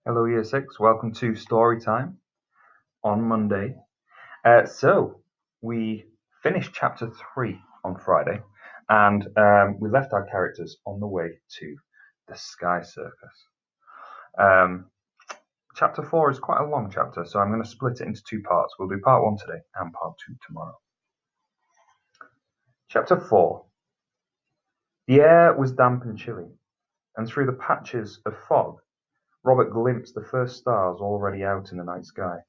Hello, Year 6. Welcome to Story Time on Monday. We finished Chapter 3 on Friday, and we left our characters on the way to the Sky Circus. Chapter 4 is quite a long chapter, so I'm going to split it into two parts. We'll do part 1 today and part 2 tomorrow. Chapter 4. The air was damp and chilly, and through the patches of fog, Robert glimpsed the first stars already out in the night sky.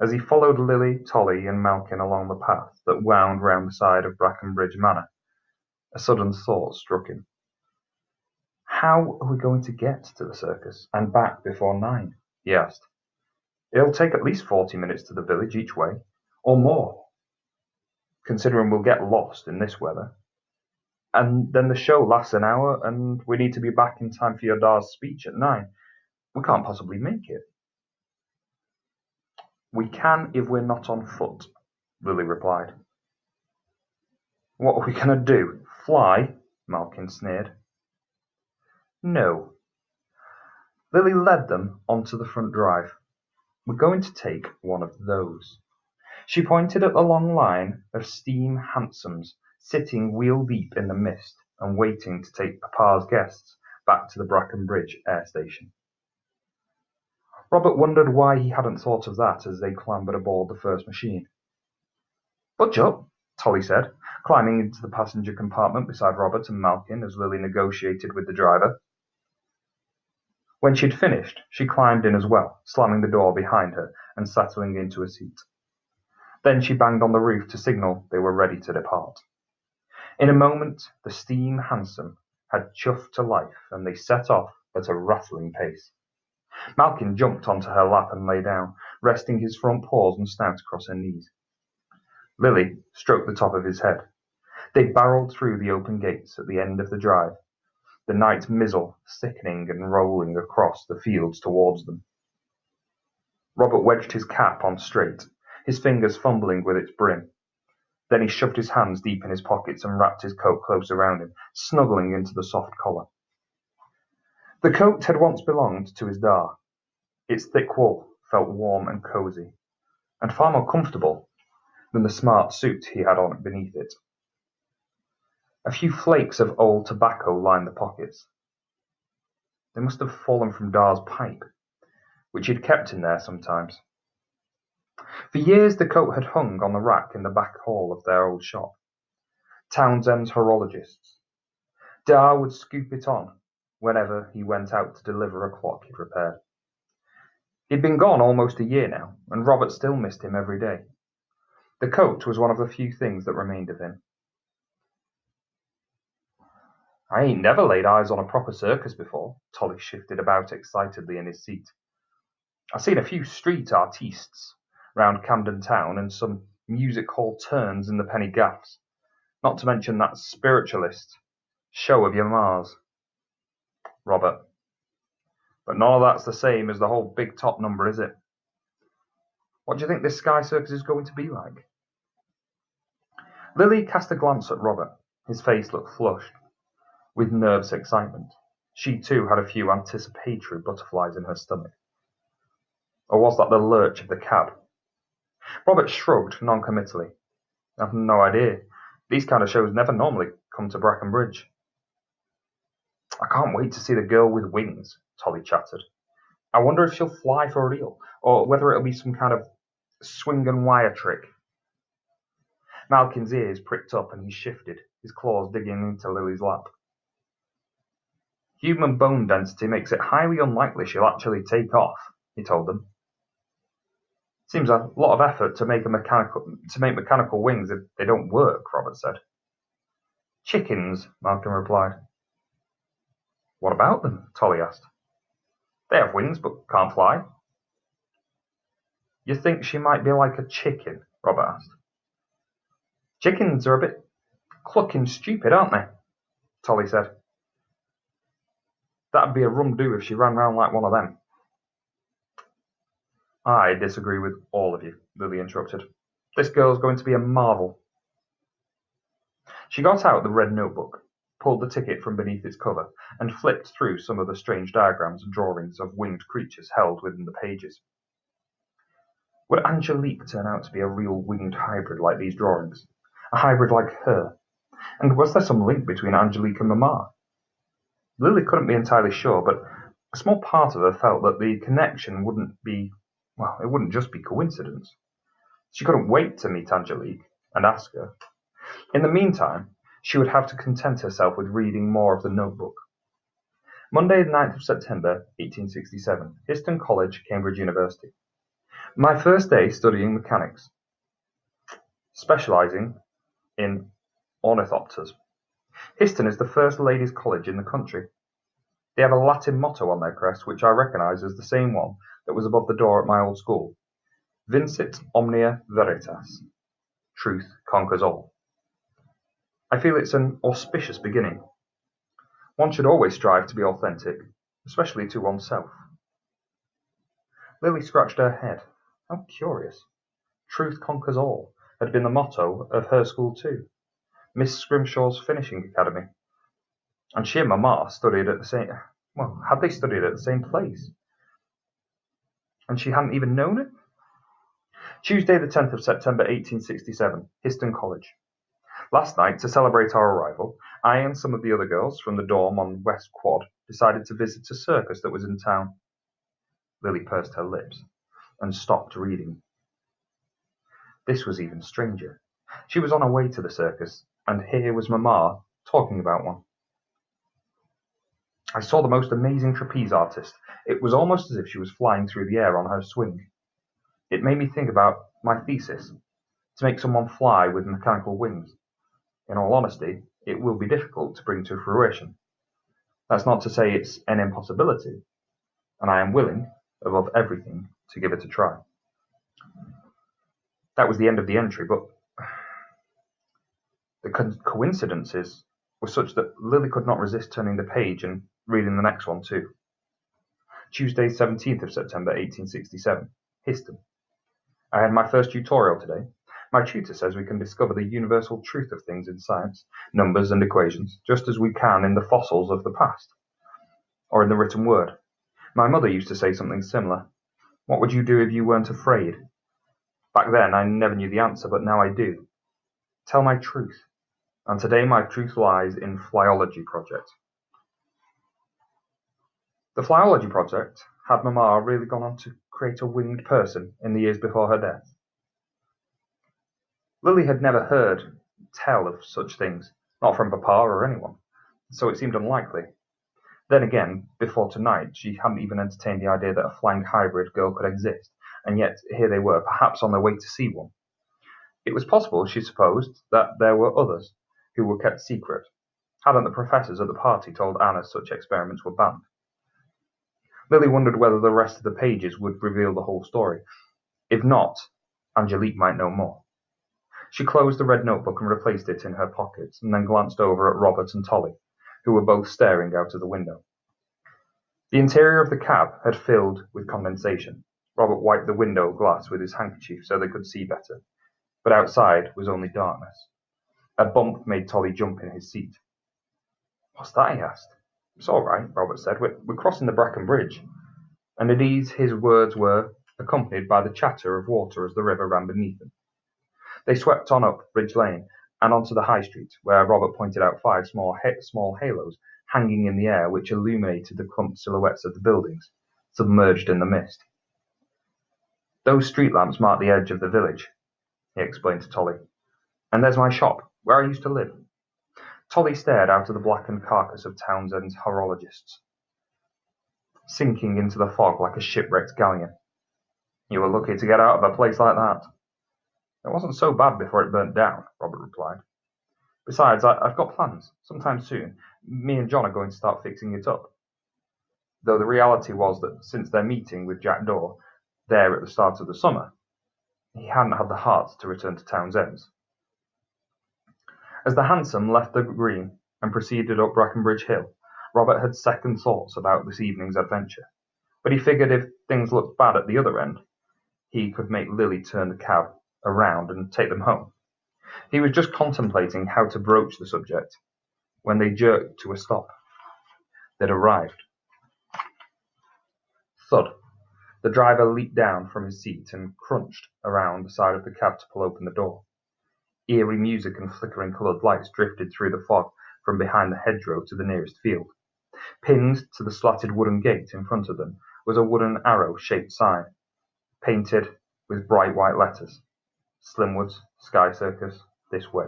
As he followed Lily, Tolly, and Malkin along the path that wound round the side of Brackenbridge Manor, a sudden thought struck him. How are we going to get to the circus and back before 9? He asked. It'll take at least 40 minutes to the village each way, or more, considering we'll get lost in this weather. And then the show lasts an hour, and we need to be back in time for your Dar's speech at 9. We can't possibly make it. We can if we're not on foot, Lily replied. What are we going to do? Fly? Malkin sneered. No. Lily led them onto the front drive. We're going to take one of those. She pointed at the long line of steam hansoms sitting wheel-deep in the mist and waiting to take Papa's guests back to the Brackenbridge air station. Robert wondered why he hadn't thought of that as they clambered aboard the first machine. Budge up, Tolly said, climbing into the passenger compartment beside Robert and Malkin as Lily negotiated with the driver. When she'd finished, she climbed in as well, slamming the door behind her and settling into a seat. Then she banged on the roof to signal they were ready to depart. In a moment, the steam hansom had chuffed to life and they set off at a rattling pace. Malkin jumped onto her lap and lay down, resting his front paws and snout across her knees. Lily stroked the top of his head. They barreled through the open gates at the end of the drive, the night mizzle thickening and rolling across the fields towards them. Robert wedged his cap on straight, his fingers fumbling with its brim. Then he shoved his hands deep in his pockets and wrapped his coat close around him, snuggling into the soft collar. The coat had once belonged to his Dar. Its thick wool felt warm and cosy, and far more comfortable than the smart suit he had on beneath it. A few flakes of old tobacco lined the pockets. They must have fallen from Dar's pipe, which he'd kept in there sometimes. For years the coat had hung on the rack in the back hall of their old shop. Townsend's horologists. Dar would scoop it on whenever he went out to deliver a clock he'd repaired. He'd been gone almost a year now, and Robert still missed him every day. The coat was one of the few things that remained of him. I ain't never laid eyes on a proper circus before, Tolly shifted about excitedly in his seat. I've seen a few street artistes round Camden Town and some music hall turns in the penny gaffs, not to mention that spiritualist show of your Ma's. Robert. But none of that's the same as the whole big top number, is it? What do you think this Sky Circus is going to be like? Lily cast a glance at Robert. His face looked flushed with nervous excitement. She too had a few anticipatory butterflies in her stomach. Or was that the lurch of the cab? Robert shrugged noncommittally. I've no idea. These kind of shows never normally come to Brackenbridge. I can't wait to see the girl with wings, Tolly chattered. I wonder if she'll fly for real, or whether it'll be some kind of swing and wire trick. Malkin's ears pricked up and he shifted, his claws digging into Lily's lap. Human bone density makes it highly unlikely she'll actually take off, he told them. Seems a lot of effort to make mechanical wings if they don't work, Robert said. Chickens, Malkin replied. What about them? Tolly asked. They have wings but can't fly. You think she might be like a chicken? Robert asked. Chickens are a bit clucking stupid, aren't they? Tolly said. That'd be a rum do if she ran round like one of them. I disagree with all of you, Lily interrupted. This girl's going to be a marvel. She got out the red notebook. pulled the ticket from beneath its cover, and flipped through some of the strange diagrams and drawings of winged creatures held within the pages. Would Angelique turn out to be a real winged hybrid like these drawings? A hybrid like her? And was there some link between Angelique and Mamma? Lily couldn't be entirely sure, but a small part of her felt that the connection wouldn't just be coincidence. She couldn't wait to meet Angelique and ask her. In the meantime, she would have to content herself with reading more of the notebook. Monday, the 9th of September, 1867, Histon College, Cambridge University. My first day studying mechanics, specializing in ornithopters. Histon is the first ladies' college in the country. They have a Latin motto on their crest, which I recognize as the same one that was above the door at my old school. Vincit omnia veritas. Truth conquers all. I feel it's an auspicious beginning. One should always strive to be authentic, especially to oneself. Lily scratched her head. How curious. Truth conquers all had been the motto of her school too. Miss Scrimshaw's Finishing Academy. And she and Mamma studied at the same... had they studied at the same place? And she hadn't even known it? Tuesday, the 10th of September, 1867, Histon College. Last night, to celebrate our arrival, I and some of the other girls from the dorm on West Quad decided to visit a circus that was in town. Lily pursed her lips and stopped reading. This was even stranger. She was on her way to the circus, and here was Mamma talking about one. I saw the most amazing trapeze artist. It was almost as if she was flying through the air on her swing. It made me think about my thesis, to make someone fly with mechanical wings. In all honesty, it will be difficult to bring to fruition. That's not to say it's an impossibility, and I am willing, above everything, to give it a try. That was the end of the entry, but the coincidences were such that Lily could not resist turning the page and reading the next one too. Tuesday, 17th of September, 1867, Histon. I had my first tutorial today. My tutor says we can discover the universal truth of things in science, numbers and equations, just as we can in the fossils of the past, or in the written word. My mother used to say something similar. What would you do if you weren't afraid? Back then I never knew the answer, but now I do. Tell my truth. And today my truth lies in Flyology Project. The Flyology Project had Mamma really gone on to create a winged person in the years before her death? Lily had never heard tell of such things, not from Papa or anyone, so it seemed unlikely. Then again, before tonight, she hadn't even entertained the idea that a flying hybrid girl could exist, and yet here they were, perhaps on their way to see one. It was possible, she supposed, that there were others who were kept secret. Hadn't the professors at the party told Anna such experiments were banned? Lily wondered whether the rest of the pages would reveal the whole story. If not, Angelique might know more. She closed the red notebook and replaced it in her pocket, and then glanced over at Robert and Tolly, who were both staring out of the window. The interior of the cab had filled with condensation. Robert wiped the window glass with his handkerchief so they could see better, but outside was only darkness. A bump made Tolly jump in his seat. "What's that?" he asked. "It's all right," Robert said. We're crossing the Bracken Bridge." And indeed his words were, accompanied by the chatter of water as the river ran beneath them. They swept on up Bridge Lane and onto the High Street, where Robert pointed out 5 small halos hanging in the air which illuminated the clumped silhouettes of the buildings, submerged in the mist. "Those street lamps mark the edge of the village," he explained to Tolly. "And there's my shop, where I used to live." Tolly stared out of the blackened carcass of Townsend's horologists, sinking into the fog like a shipwrecked galleon. "You were lucky to get out of a place like that." "It wasn't so bad before it burnt down," Robert replied. "Besides, I've got plans. Sometime soon, me and John are going to start fixing it up." Though the reality was that since their meeting with Jack Daw, there at the start of the summer, he hadn't had the heart to return to Townsend's. As the hansom left the green and proceeded up Brackenbridge Hill, Robert had second thoughts about this evening's adventure, but he figured if things looked bad at the other end, he could make Lily turn the cab around and take them home. He was just contemplating how to broach the subject. when they jerked to a stop. They'd arrived. Thud. The driver leaped down from his seat and crunched around the side of the cab to pull open the door. Eerie music and flickering coloured lights drifted through the fog from behind the hedgerow to the nearest field. Pinned to the slatted wooden gate in front of them was a wooden arrow-shaped sign, painted with bright white letters. Slimwoods, Sky Circus, this way.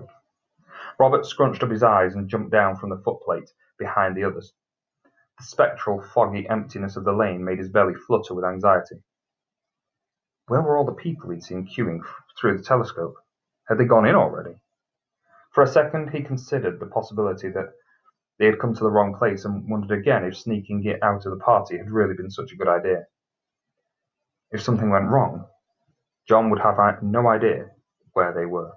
Robert scrunched up his eyes and jumped down from the footplate behind the others. The spectral, foggy emptiness of the lane made his belly flutter with anxiety. Where were all the people he'd seen queuing through the telescope? Had they gone in already? For a second he considered the possibility that they had come to the wrong place and wondered again if sneaking it out of the party had really been such a good idea. If something went wrong, John would have no idea where they were.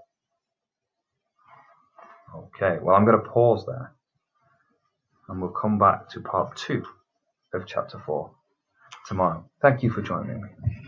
Okay, well, I'm going to pause there, and we'll come back to part 2 of chapter 4 tomorrow. Thank you for joining me.